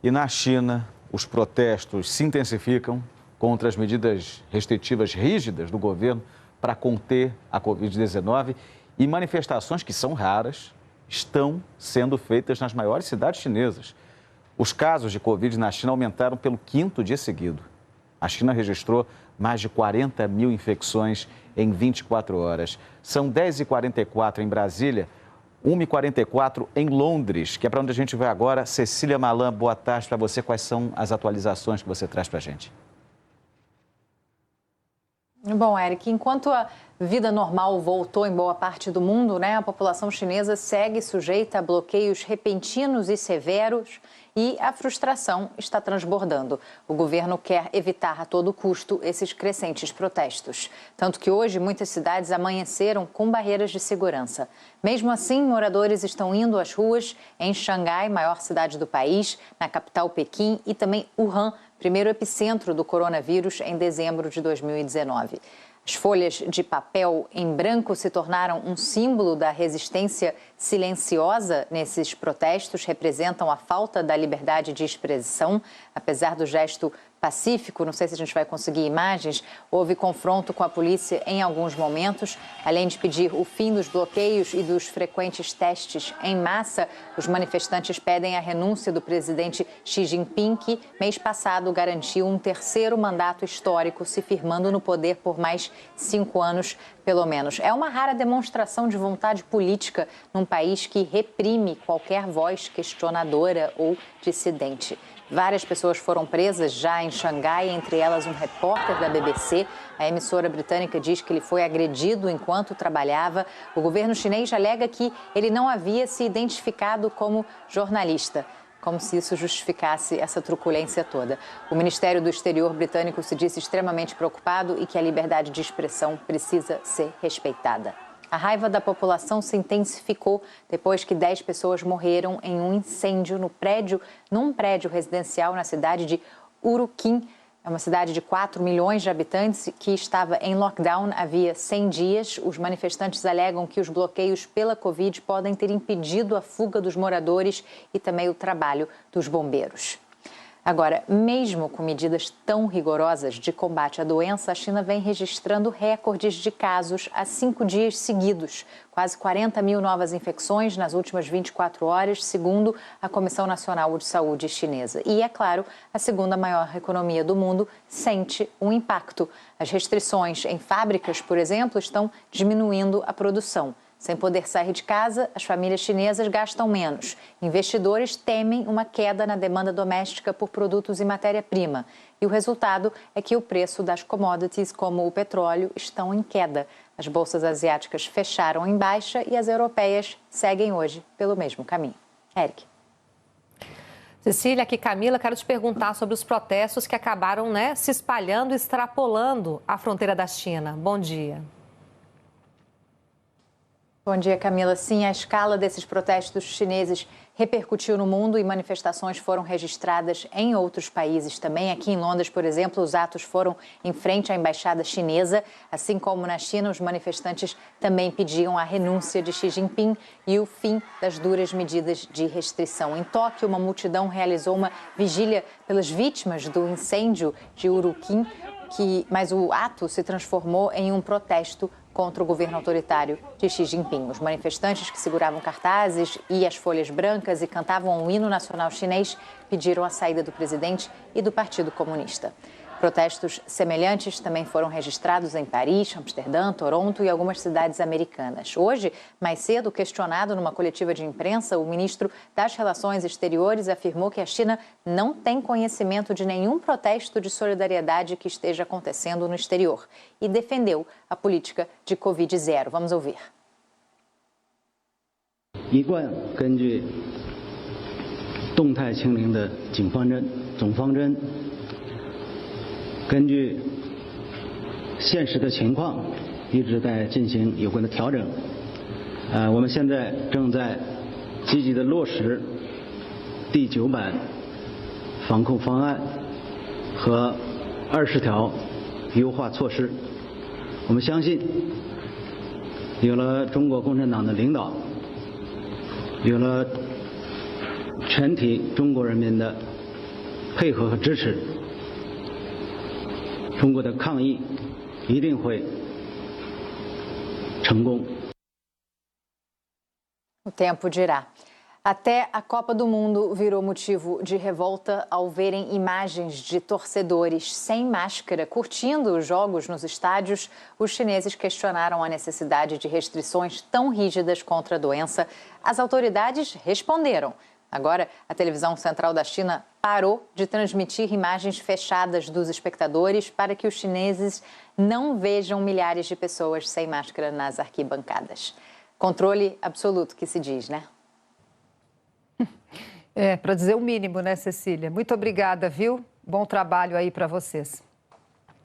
E na China, os protestos se intensificam contra as medidas restritivas rígidas do governo para conter a Covid-19 e manifestações que são raras estão sendo feitas nas maiores cidades chinesas. Os casos de Covid na China aumentaram pelo 5º dia seguido. A China registrou mais de 40 mil infecções em 24 horas. São 10h44 em Brasília, 1h44 em Londres, que é para onde a gente vai agora. Cecília Malan, boa tarde para você. Quais são as atualizações que você traz para a gente? Bom, Eric, enquanto a vida normal voltou em boa parte do mundo, a população chinesa segue sujeita a bloqueios repentinos e severos e a frustração está transbordando. O governo quer evitar a todo custo esses crescentes protestos. Tanto que hoje muitas cidades amanheceram com barreiras de segurança. Mesmo assim, moradores estão indo às ruas em Xangai, maior cidade do país, na capital Pequim e também Wuhan, primeiro epicentro do coronavírus em dezembro de 2019. As folhas de papel em branco se tornaram um símbolo da resistência silenciosa nesses protestos, representam a falta da liberdade de expressão. Apesar do gesto pacífico, não sei se a gente vai conseguir imagens, houve confronto com a polícia em alguns momentos. Além de pedir o fim dos bloqueios e dos frequentes testes em massa, os manifestantes pedem a renúncia do presidente Xi Jinping, que mês passado garantiu um 3º mandato histórico, se firmando no poder por mais 5 anos, pelo menos. É uma rara demonstração de vontade política num país que reprime qualquer voz questionadora ou dissidente. Várias pessoas foram presas já em Xangai, entre elas um repórter da BBC. A emissora britânica diz que ele foi agredido enquanto trabalhava. O governo chinês alega que ele não havia se identificado como jornalista, como se isso justificasse essa truculência toda. O Ministério do Exterior britânico se disse extremamente preocupado e que a liberdade de expressão precisa ser respeitada. A raiva da população se intensificou depois que 10 pessoas morreram em um incêndio num prédio residencial na cidade de Urumqi. É uma cidade de 4 milhões de habitantes que estava em lockdown havia 100 dias. Os manifestantes alegam que os bloqueios pela Covid podem ter impedido a fuga dos moradores e também o trabalho dos bombeiros. Agora, mesmo com medidas tão rigorosas de combate à doença, a China vem registrando recordes de casos há 5 dias seguidos. Quase 40 mil novas infecções nas últimas 24 horas, segundo a Comissão Nacional de Saúde chinesa. E, é claro, a segunda maior economia do mundo sente um impacto. As restrições em fábricas, por exemplo, estão diminuindo a produção. Sem poder sair de casa, as famílias chinesas gastam menos. Investidores temem uma queda na demanda doméstica por produtos e matéria-prima. E o resultado é que o preço das commodities, como o petróleo, estão em queda. As bolsas asiáticas fecharam em baixa e as europeias seguem hoje pelo mesmo caminho. Eric. Cecília, aqui Camila, quero te perguntar sobre os protestos que acabaram se espalhando, extrapolando a fronteira da China. Bom dia. Bom dia, Camila. Sim, a escala desses protestos chineses repercutiu no mundo e manifestações foram registradas em outros países também. Aqui em Londres, por exemplo, os atos foram em frente à embaixada chinesa. Assim como na China, os manifestantes também pediam a renúncia de Xi Jinping e o fim das duras medidas de restrição. Em Tóquio, uma multidão realizou uma vigília pelas vítimas do incêndio de Urumqi, mas o ato se transformou em um protesto contra o governo autoritário de Xi Jinping. Os manifestantes que seguravam cartazes e as folhas brancas e cantavam o hino nacional chinês pediram a saída do presidente e do Partido Comunista. Protestos semelhantes também foram registrados em Paris, Amsterdã, Toronto e algumas cidades americanas. Hoje, mais cedo, questionado numa coletiva de imprensa, o ministro das Relações Exteriores afirmou que a China não tem conhecimento de nenhum protesto de solidariedade que esteja acontecendo no exterior e defendeu a política de Covid-0. Vamos ouvir. 一贯根据动态清零的总方针。 根据现实的情况，一直在进行有关的调整。我们现在正在积极的落实第9版防控方案和20条优化措施。我们相信，有了中国共产党的领导，有了全体中国人民的配合和支持，中国的抗疫一定会成功。 O tempo dirá. Até a Copa do Mundo virou motivo de revolta ao verem imagens de torcedores sem máscara curtindo os jogos nos estádios. Os chineses questionaram a necessidade de restrições tão rígidas contra a doença. As autoridades responderam. Agora, a televisão central da China parou de transmitir imagens fechadas dos espectadores para que os chineses não vejam milhares de pessoas sem máscara nas arquibancadas. Controle absoluto, que se diz, né? Para dizer o mínimo, né, Cecília? Muito obrigada, viu? Bom trabalho aí para vocês.